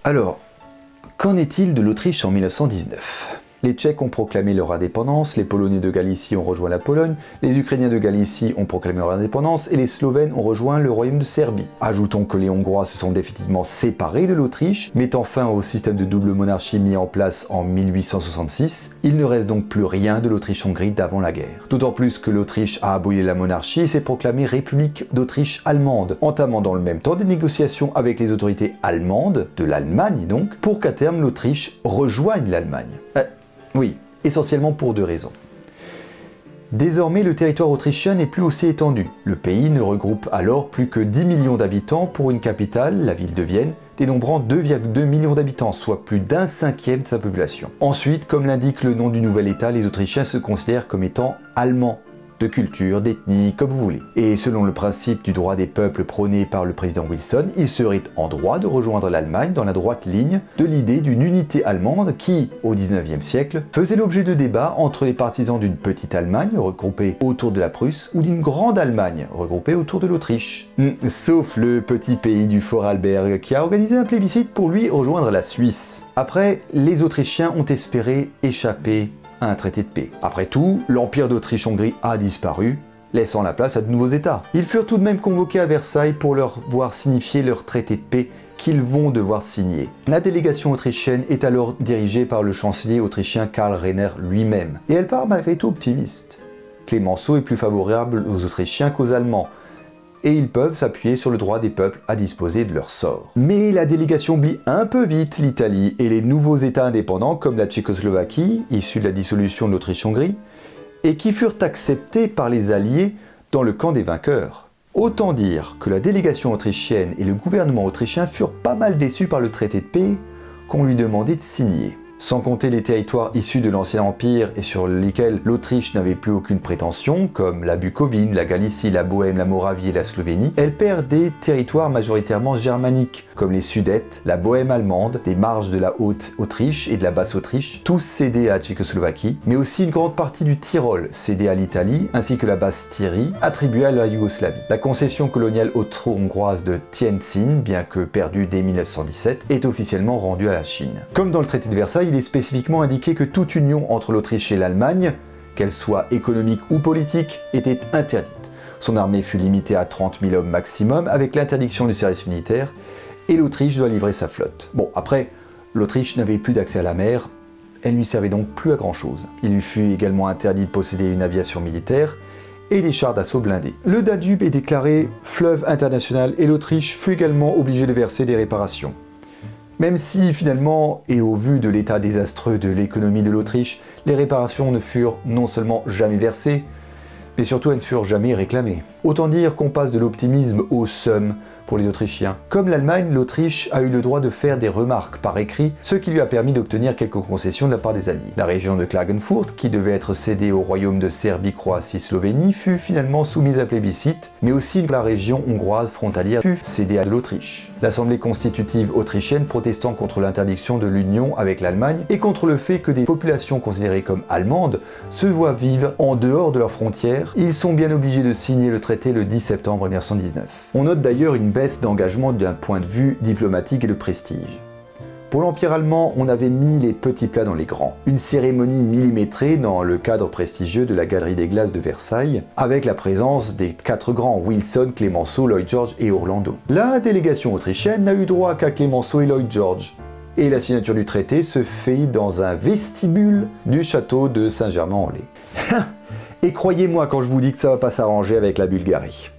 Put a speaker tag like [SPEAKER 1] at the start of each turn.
[SPEAKER 1] Alors, qu'en est-il de l'Autriche en 1919 ? Les Tchèques ont proclamé leur indépendance, les Polonais de Galicie ont rejoint la Pologne, les Ukrainiens de Galicie ont proclamé leur indépendance et les Slovènes ont rejoint le royaume de Serbie. Ajoutons que les Hongrois se sont définitivement séparés de l'Autriche, mettant fin au système de double monarchie mis en place en 1866. Il ne reste donc plus rien de l'Autriche-Hongrie d'avant la guerre. D'autant plus que l'Autriche a aboli la monarchie et s'est proclamée République d'Autriche allemande, entamant dans le même temps des négociations avec les autorités allemandes, de l'Allemagne donc, pour qu'à terme l'Autriche rejoigne l'Allemagne. Oui, essentiellement pour deux raisons. Désormais, le territoire autrichien n'est plus aussi étendu. Le pays ne regroupe alors plus que 10 millions d'habitants pour une capitale, la ville de Vienne, dénombrant 2,2 millions d'habitants, soit plus d'un cinquième de sa population. Ensuite, comme l'indique le nom du nouvel État, les Autrichiens se considèrent comme étant allemands, de culture, d'ethnie, comme vous voulez. Et selon le principe du droit des peuples prôné par le président Wilson, ils seraient en droit de rejoindre l'Allemagne dans la droite ligne de l'idée d'une unité allemande qui, au XIXe siècle, faisait l'objet de débats entre les partisans d'une petite Allemagne regroupée autour de la Prusse ou d'une grande Allemagne regroupée autour de l'Autriche. Sauf le petit pays du Vorarlberg qui a organisé un plébiscite pour lui rejoindre la Suisse. Après, les Autrichiens ont espéré échapper à un traité de paix. Après tout, l'Empire d'Autriche-Hongrie a disparu, laissant la place à de nouveaux États. Ils furent tout de même convoqués à Versailles pour leur voir signifier leur traité de paix qu'ils vont devoir signer. La délégation autrichienne est alors dirigée par le chancelier autrichien Karl Renner lui-même, et elle part malgré tout optimiste. Clémenceau est plus favorable aux Autrichiens qu'aux Allemands, et ils peuvent s'appuyer sur le droit des peuples à disposer de leur sort. Mais la délégation oublie un peu vite l'Italie et les nouveaux États indépendants comme la Tchécoslovaquie, issue de la dissolution de l'Autriche-Hongrie, et qui furent acceptés par les Alliés dans le camp des vainqueurs. Autant dire que la délégation autrichienne et le gouvernement autrichien furent pas mal déçus par le traité de paix qu'on lui demandait de signer. Sans compter les territoires issus de l'Ancien Empire et sur lesquels l'Autriche n'avait plus aucune prétention, comme la Bucovine, la Galicie, la Bohême, la Moravie et la Slovénie, elle perd des territoires majoritairement germaniques, comme les Sudètes, la Bohême allemande, des marges de la Haute-Autriche et de la Basse-Autriche, tous cédés à la Tchécoslovaquie, mais aussi une grande partie du Tyrol, cédée à l'Italie, ainsi que la Basse-Styrie, attribuée à la Yougoslavie. La concession coloniale austro-hongroise de Tientsin, bien que perdue dès 1917, est officiellement rendue à la Chine. Comme dans le traité de Versailles, il est spécifiquement indiqué que toute union entre l'Autriche et l'Allemagne, qu'elle soit économique ou politique, était interdite. Son armée fut limitée à 30 000 hommes maximum, avec l'interdiction du service militaire, et l'Autriche doit livrer sa flotte. Bon, après, l'Autriche n'avait plus d'accès à la mer, elle ne lui servait donc plus à grand chose. Il lui fut également interdit de posséder une aviation militaire, et des chars d'assaut blindés. Le Danube est déclaré fleuve international et l'Autriche fut également obligée de verser des réparations. Même si, finalement, et au vu de l'état désastreux de l'économie de l'Autriche, les réparations ne furent non seulement jamais versées, mais surtout elles ne furent jamais réclamées. Autant dire qu'on passe de l'optimisme au seum pour les Autrichiens. Comme l'Allemagne, l'Autriche a eu le droit de faire des remarques par écrit, ce qui lui a permis d'obtenir quelques concessions de la part des Alliés. La région de Klagenfurt, qui devait être cédée au royaume de Serbie, Croatie, Slovénie, fut finalement soumise à plébiscite, mais aussi la région hongroise frontalière fut cédée à l'Autriche. L'Assemblée constitutive autrichienne protestant contre l'interdiction de l'union avec l'Allemagne et contre le fait que des populations considérées comme allemandes se voient vivre en dehors de leurs frontières, ils sont bien obligés de signer le traité le 10 septembre 1919. On note d'ailleurs une baisse d'engagement d'un point de vue diplomatique et de prestige. Pour l'Empire allemand, on avait mis les petits plats dans les grands. Une cérémonie millimétrée dans le cadre prestigieux de la Galerie des Glaces de Versailles, avec la présence des 4 grands, Wilson, Clemenceau, Lloyd George et Orlando. La délégation autrichienne n'a eu droit qu'à Clemenceau et Lloyd George, et la signature du traité se fait dans un vestibule du château de Saint-Germain-en-Laye. Et croyez-moi quand je vous dis que ça va pas s'arranger avec la Bulgarie.